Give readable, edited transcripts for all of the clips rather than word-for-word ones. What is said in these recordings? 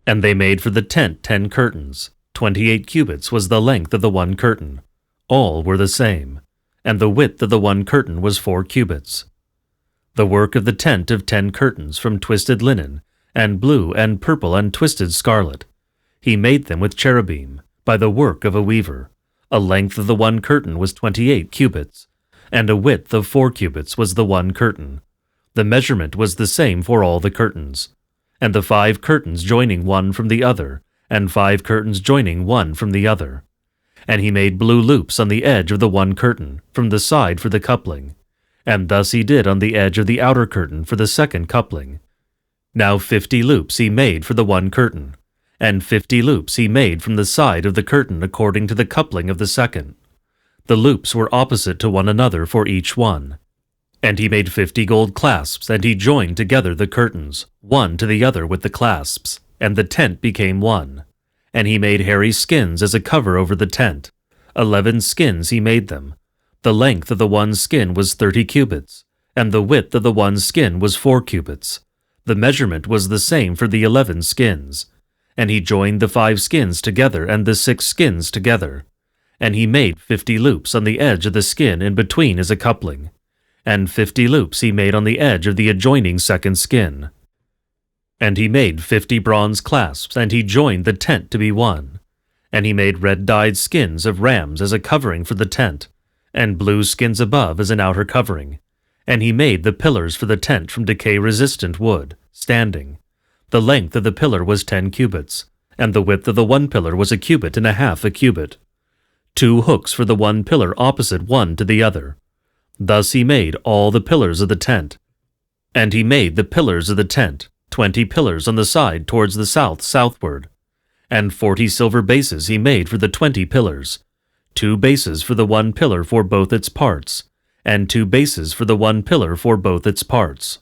And they made for the tent 10 curtains. 28 cubits was the length of the one curtain. All were the same. And the width of the one curtain was 4 cubits. The work of the tent of 10 curtains from twisted linen, and blue and purple and twisted scarlet. He made them with cherubim, by the work of a weaver. A length of the one curtain was 28 cubits, and a width of 4 cubits was the one curtain. The measurement was the same for all the curtains. And the 5 curtains joining one from the other, and 5 curtains joining one from the other. And he made blue loops on the edge of the one curtain, from the side for the coupling. And thus he did on the edge of the outer curtain for the second coupling. Now 50 loops he made for the one curtain, and 50 loops he made from the side of the curtain according to the coupling of the second. The loops were opposite to one another for each one. And he made 50 gold clasps, and he joined together the curtains, one to the other with the clasps, and the tent became one. And he made hairy skins as a cover over the tent. 11 skins he made them. The length of the one skin was 30 cubits, and the width of the one skin was 4 cubits. The measurement was the same for the 11 skins. And he joined the 5 skins together and the 6 skins together. And he made 50 loops on the edge of the skin in between as a coupling. And 50 loops he made on the edge of the adjoining second skin. And he made 50 bronze clasps, and he joined the tent to be one. And he made red-dyed skins of rams as a covering for the tent, and blue skins above as an outer covering. And he made the pillars for the tent from decay-resistant wood, standing. The length of the pillar was 10 cubits, and the width of the one pillar was 1.5 cubits a cubit. 2 hooks for the one pillar opposite one to the other. Thus he made all the pillars of the tent. And he made the pillars of the tent, 20 pillars on the side towards the southward. And 40 silver bases he made for the 20 pillars, 2 bases for the one pillar for both its parts, and 2 bases for the one pillar for both its parts.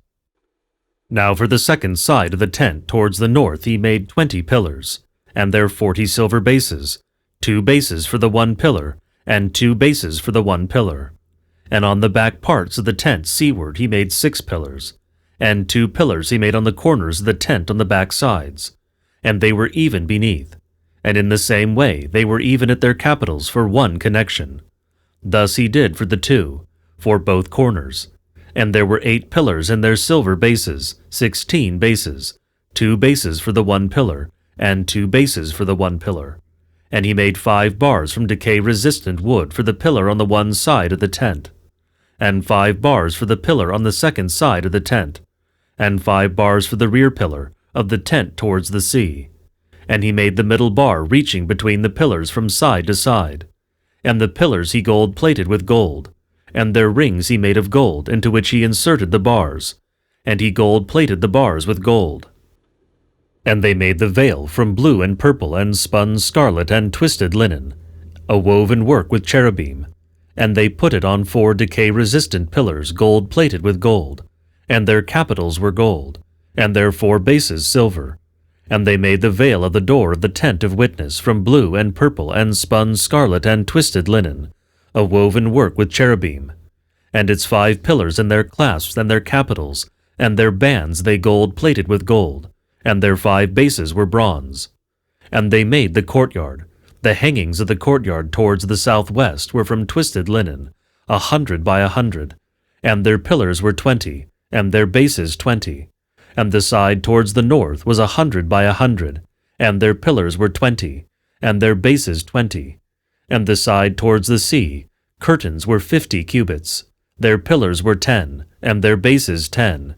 Now for the second side of the tent towards the north he made 20 pillars, and their 40 silver bases, 2 bases for the one pillar, and 2 bases for the one pillar. And on the back parts of the tent seaward he made 6 pillars, and 2 pillars he made on the corners of the tent on the back sides, and they were even beneath, and in the same way they were even at their capitals for one connection. Thus he did for the 2, for both corners. And there were 8 pillars in their silver bases, 16 bases, 2 bases for the one pillar, and 2 bases for the one pillar. And he made 5 bars from decay-resistant wood for the pillar on the one side of the tent, and 5 bars for the pillar on the second side of the tent, and 5 bars for the rear pillar of the tent towards the sea. And he made the middle bar reaching between the pillars from side to side. And the pillars he gold-plated with gold, and their rings he made of gold, into which he inserted the bars, and he gold-plated the bars with gold. And they made the veil from blue and purple and spun scarlet and twisted linen, a woven work with cherubim, and they put it on 4 decay-resistant pillars gold-plated with gold, and their capitals were gold, and their 4 bases silver. And they made the veil of the door of the tent of witness from blue and purple and spun scarlet and twisted linen, a woven work with cherubim, and its 5 pillars and their clasps and their capitals, and their bands they gold-plated with gold, and their 5 bases were bronze. And they made the courtyard. The hangings of the courtyard towards the southwest were from twisted linen, 100 by 100, and their pillars were 20, and their bases 20. And the side towards the north was 100 by 100, and their pillars were 20, and their bases 20. And the side towards the sea, curtains were 50 cubits, their pillars were 10, and their bases 10.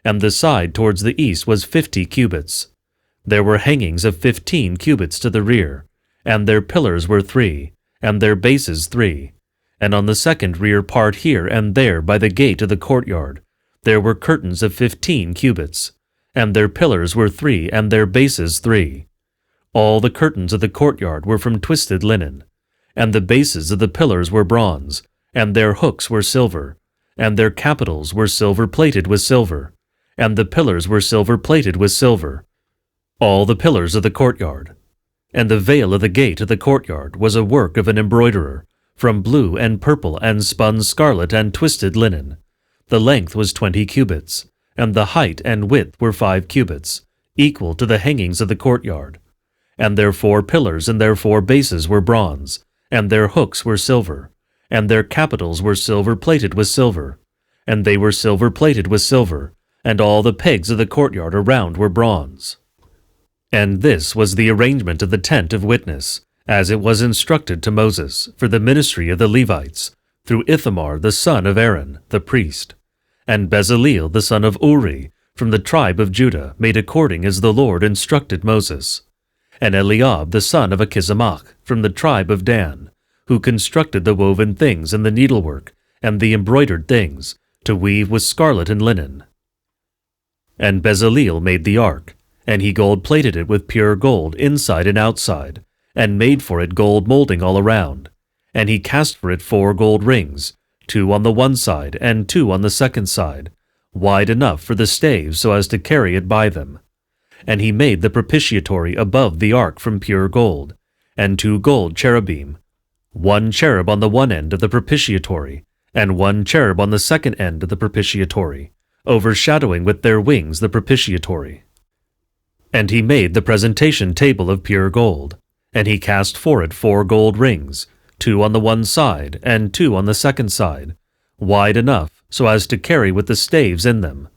And the side towards the east was 50 cubits. There were hangings of 15 cubits to the rear, and their pillars were 3, and their bases 3. And on the second rear part here and there by the gate of the courtyard, there were curtains of 15 cubits, and their pillars were 3, and their bases 3. All the curtains of the courtyard were from twisted linen, and the bases of the pillars were bronze, and their hooks were silver, and their capitals were silver-plated with silver, and the pillars were silver-plated with silver. All the pillars of the courtyard. And the veil of the gate of the courtyard was a work of an embroiderer, from blue and purple and spun scarlet and twisted linen. The length was 20 cubits, and the height and width were 5 cubits, equal to the hangings of the courtyard. And their 4 pillars and their 4 bases were bronze, and their hooks were silver, and their capitals were silver-plated with silver, and they were silver-plated with silver, and all the pegs of the courtyard around were bronze. And this was the arrangement of the tent of witness, as it was instructed to Moses, for the ministry of the Levites, through Ithamar the son of Aaron, the priest. And Bezaleel the son of Uri, from the tribe of Judah, made according as the Lord instructed Moses. And Eliab the son of Achisamach, from the tribe of Dan, who constructed the woven things and the needlework, and the embroidered things, to weave with scarlet and linen. And Bezaleel made the ark, and he gold-plated it with pure gold inside and outside, and made for it gold molding all around. And he cast for it 4 gold rings, 2 on the one side and 2 on the second side, wide enough for the staves so as to carry it by them. And he made the propitiatory above the ark from pure gold, and 2 gold cherubim, 1 cherub on the one end of the propitiatory, and 1 cherub on the second end of the propitiatory, overshadowing with their wings the propitiatory. And he made the presentation table of pure gold, and he cast for it 4 gold rings, 2 on the one side and 2 on the second side, wide enough so as to carry with the staves in them.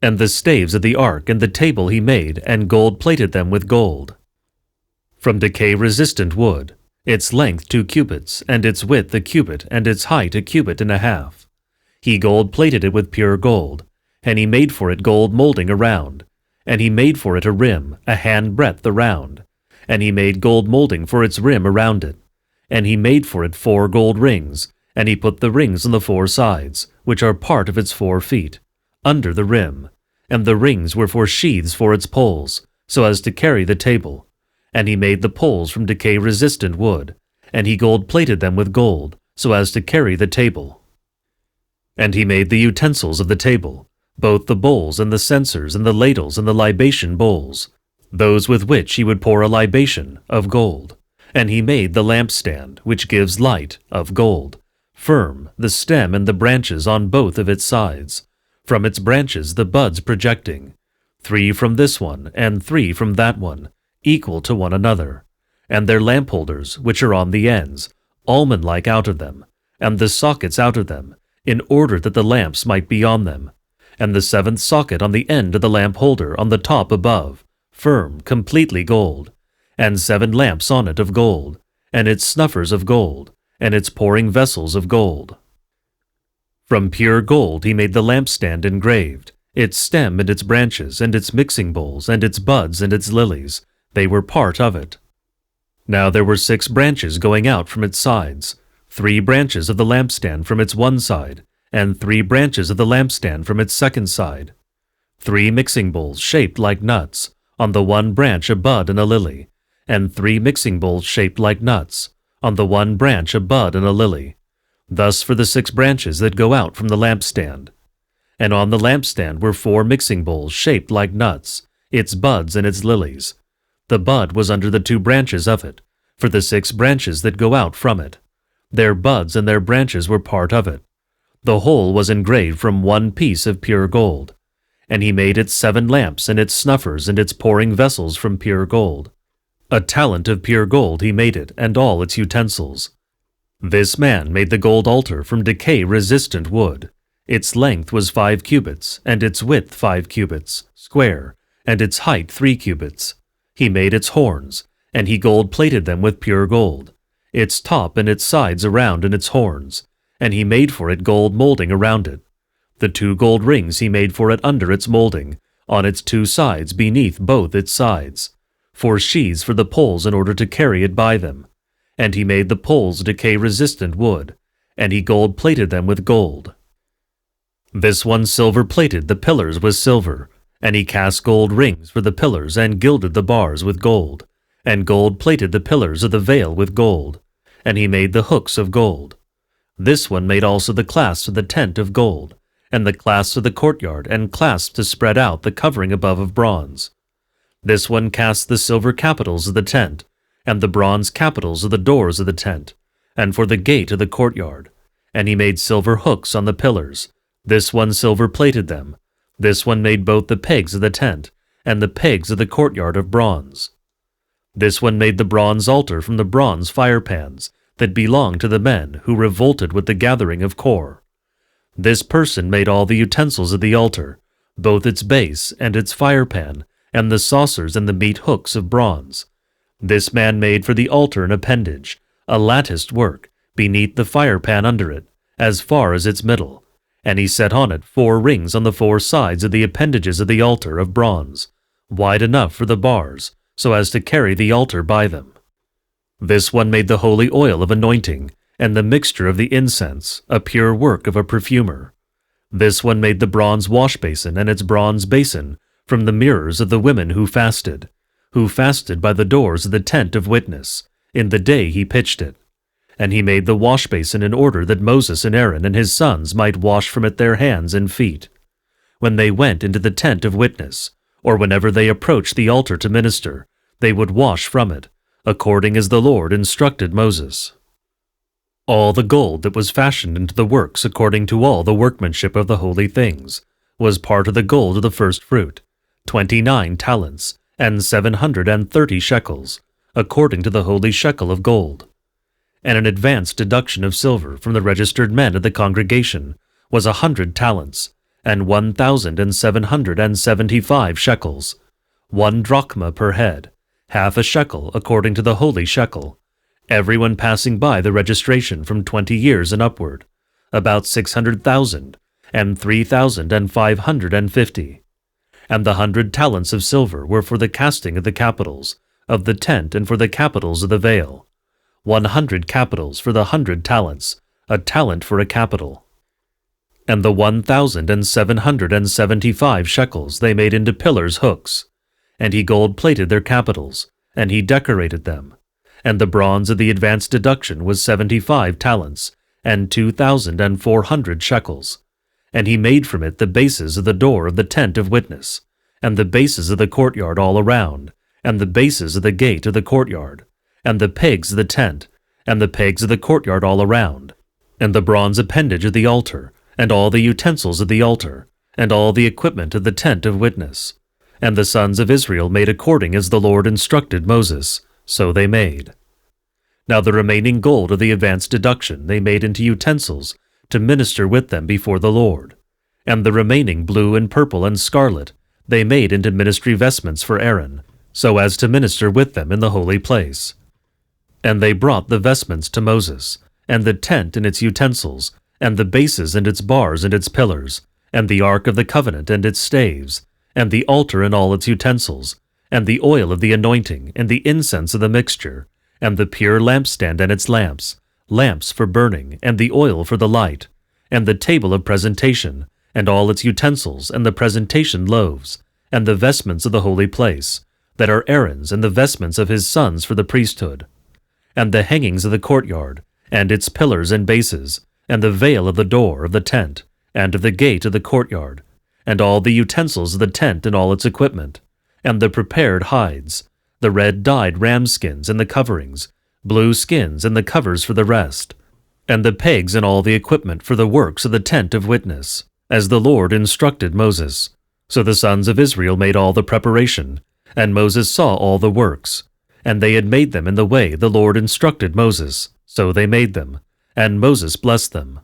And the staves of the ark and the table he made, and gold-plated them with gold. From decay-resistant wood, its length 2 cubits, and its width a cubit, and its height a cubit and a half. He gold-plated it with pure gold, and he made for it gold molding around, and he made for it a rim, a hand-breadth around, and he made gold molding for its rim around it, and he made for it 4 gold rings, and he put the rings on the 4 sides, which are part of its 4 feet, under the rim, and the rings were for sheaths for its poles, so as to carry the table. And he made the poles from decay-resistant wood, and he gold-plated them with gold, so as to carry the table. And he made the utensils of the table, both the bowls and the censers and the ladles and the libation bowls, those with which he would pour a libation, of gold. And he made the lampstand, which gives light, of gold, firm, the stem and the branches on both of its sides, from its branches the buds projecting, 3 from this one and 3 from that one, equal to one another, and their lamp holders, which are on the ends, almond-like out of them, and the sockets out of them, in order that the lamps might be on them, and the 7th socket on the end of the lamp holder on the top above, firm, completely gold, and 7 lamps on it of gold, and its snuffers of gold, and its pouring vessels of gold. From pure gold he made the lampstand engraved, its stem and its branches, and its mixing bowls, and its buds, and its lilies, they were part of it. Now there were 6 branches going out from its sides, 3 branches of the lampstand from its one side, and 3 branches of the lampstand from its second side. 3 mixing bowls shaped like nuts, on the one branch a bud and a lily, and 3 mixing bowls shaped like nuts, on the one branch a bud and a lily. Thus for the 6 branches that go out from the lampstand. And on the lampstand were 4 mixing bowls shaped like nuts, its buds and its lilies. The bud was under the 2 branches of it, for the 6 branches that go out from it. Their buds and their branches were part of it. The whole was engraved from 1 piece of pure gold. And he made its 7 lamps and its snuffers and its pouring vessels from pure gold. A talent of pure gold he made it, and all its utensils. This man made the gold altar from decay-resistant wood. Its length was 5 cubits, and its width 5 cubits, square, and its height 3 cubits. He made its horns, and he gold-plated them with pure gold, its top and its sides around and its horns, and he made for it gold molding around it. The 2 gold rings he made for it under its molding, on its 2 sides beneath both its sides, 4 sheaths for the poles in order to carry it by them. And he made the poles decay-resistant wood, and he gold-plated them with gold. This one silver-plated the pillars with silver, and he cast gold rings for the pillars and gilded the bars with gold, and gold-plated the pillars of the veil with gold, and he made the hooks of gold. This one made also the clasps of the tent of gold, and the clasps of the courtyard, and clasps to spread out the covering above of bronze. This one cast the silver capitals of the tent, and the bronze capitals of the doors of the tent, and for the gate of the courtyard. And he made silver hooks on the pillars. This one silver-plated them. This one made both the pegs of the tent, and the pegs of the courtyard of bronze. This one made the bronze altar from the bronze firepans that belonged to the men who revolted with the gathering of Kor. This person made all the utensils of the altar, both its base and its firepan, and the saucers and the meat hooks of bronze. This man made for the altar an appendage, a latticed work, beneath the firepan under it, as far as its middle, and he set on it 4 rings on the 4 sides of the appendages of the altar of bronze, wide enough for the bars, so as to carry the altar by them. This one made the holy oil of anointing, and the mixture of the incense, a pure work of a perfumer. This one made the bronze wash basin and its bronze basin from the mirrors of the women who fasted by the doors of the tent of witness, in the day he pitched it. And he made the wash basin in order that Moses and Aaron and his sons might wash from it their hands and feet, when they went into the tent of witness, or whenever they approached the altar to minister, they would wash from it, according as the Lord instructed Moses. All the gold that was fashioned into the works according to all the workmanship of the holy things was part of the gold of the first fruit, 29 talents, and 730 shekels, according to the holy shekel of gold. And an advanced deduction of silver from the registered men of the congregation was 100 talents, and 1,775 shekels, 1 drachma per head, half a shekel according to the holy shekel, everyone passing by the registration from 20 years and upward, about 600,000, and 3,550. And the 100 talents of silver were for the casting of the capitals, of the tent and for the capitals of the veil, 100 capitals for the 100 talents, a talent for a capital. And the 1,775 shekels they made into pillars' hooks, and he gold-plated their capitals, and he decorated them. And the bronze of the advanced deduction was 75 talents, and 2,400 shekels. And he made from it the bases of the door of the tent of witness, and the bases of the courtyard all around, and the bases of the gate of the courtyard, and the pegs of the tent, and the pegs of the courtyard all around, and the bronze appendage of the altar, and all the utensils of the altar, and all the equipment of the tent of witness. And the sons of Israel made according as the Lord instructed Moses, so they made. Now the remaining gold of the advanced deduction they made into utensils to minister with them before the Lord, and the remaining blue and purple and scarlet they made into ministry vestments for Aaron, so as to minister with them in the holy place. And they brought the vestments to Moses, and the tent and its utensils, and the bases and its bars and its pillars, and the ark of the covenant and its staves, and the altar and all its utensils, and the oil of the anointing, and the incense of the mixture, and the pure lampstand and its lamps, lamps for burning, and the oil for the light, and the table of presentation, and all its utensils, and the presentation loaves, and the vestments of the holy place, that are Aaron's, and the vestments of his sons for the priesthood, and the hangings of the courtyard, and its pillars and bases, and the veil of the door of the tent, and of the gate of the courtyard, and all the utensils of the tent and all its equipment, and the prepared hides, the red dyed ram skins and the coverings, blue skins and the covers for the rest, and the pegs and all the equipment for the works of the tent of witness, as the Lord instructed Moses. So the sons of Israel made all the preparation, and Moses saw all the works, and they had made them in the way the Lord instructed Moses, so they made them, and Moses blessed them.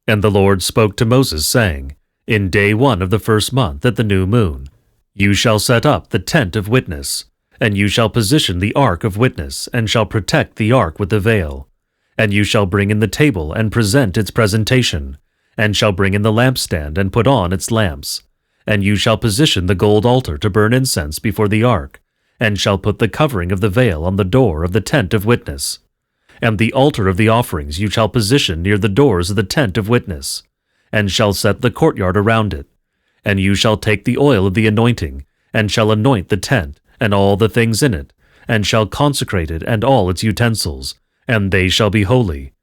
And the Lord spoke to Moses, saying, In day 1 of the first month at the new moon, you shall set up the tent of witness, and you shall position the ark of witness, and shall protect the ark with the veil. And you shall bring in the table, and present its presentation, and shall bring in the lampstand, and put on its lamps. And you shall position the gold altar to burn incense before the ark, and shall put the covering of the veil on the door of the tent of witness. And the altar of the offerings you shall position near the doors of the tent of witness, and shall set the courtyard around it. And you shall take the oil of the anointing, and shall anoint the tent, and all the things in it, and shall consecrate it and all its utensils, and they shall be holy.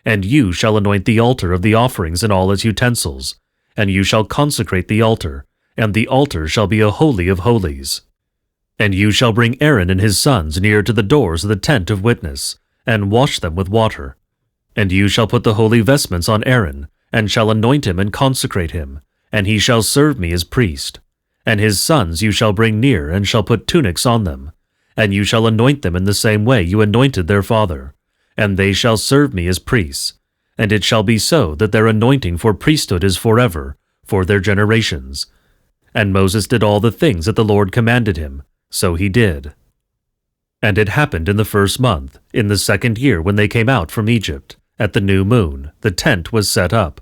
And you shall anoint the altar of the offerings and all its utensils, and you shall consecrate the altar, and the altar shall be a holy of holies. And you shall bring Aaron and his sons near to the doors of the tent of witness, and wash them with water. And you shall put the holy vestments on Aaron, and shall anoint him and consecrate him, and he shall serve me as priest. And his sons you shall bring near, and shall put tunics on them, and you shall anoint them in the same way you anointed their father, and they shall serve me as priests. And it shall be so that their anointing for priesthood is forever, for their generations. And Moses did all the things that the Lord commanded him, so he did. And it happened in the 1st month, in the 2nd year when they came out from Egypt, at the new moon, the tent was set up.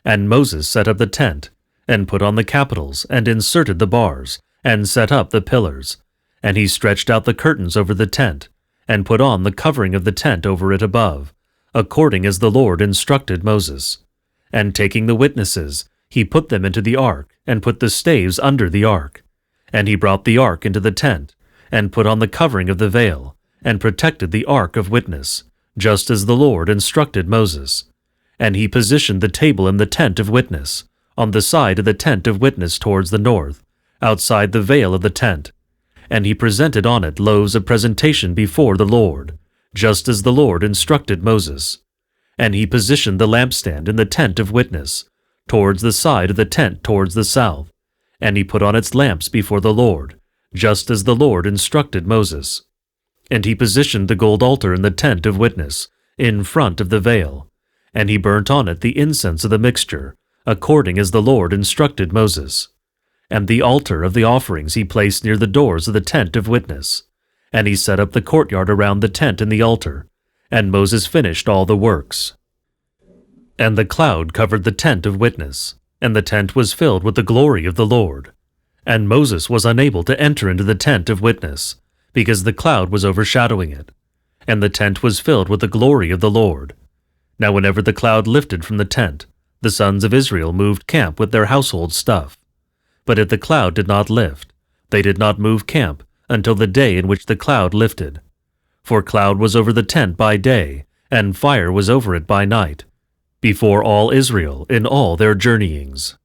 And Moses set up the tent, and put on the capitals, and inserted the bars, and set up the pillars. And he stretched out the curtains over the tent, and put on the covering of the tent over it above, according as the Lord instructed Moses. And taking the witnesses, he put them into the ark, and put the staves under the ark. And he brought the ark into the tent, and put on the covering of the veil, and protected the ark of witness, just as the Lord instructed Moses. And he positioned the table in the tent of witness, on the side of the tent of witness towards the north, outside the veil of the tent. And he presented on it loaves of presentation before the Lord, just as the Lord instructed Moses. And he positioned the lampstand in the tent of witness, towards the side of the tent towards the south, and he put on its lamps before the Lord, just as the Lord instructed Moses. And he positioned the gold altar in the tent of witness, in front of the veil, and he burnt on it the incense of the mixture, according as the Lord instructed Moses. And the altar of the offerings he placed near the doors of the tent of witness. And he set up the courtyard around the tent and the altar, and Moses finished all the works. And the cloud covered the tent of witness, and the tent was filled with the glory of the Lord. And Moses was unable to enter into the tent of witness, because the cloud was overshadowing it, and the tent was filled with the glory of the Lord. Now whenever the cloud lifted from the tent, the sons of Israel moved camp with their household stuff. But if the cloud did not lift, they did not move camp until the day in which the cloud lifted. For cloud was over the tent by day, and fire was over it by night, before all Israel in all their journeyings.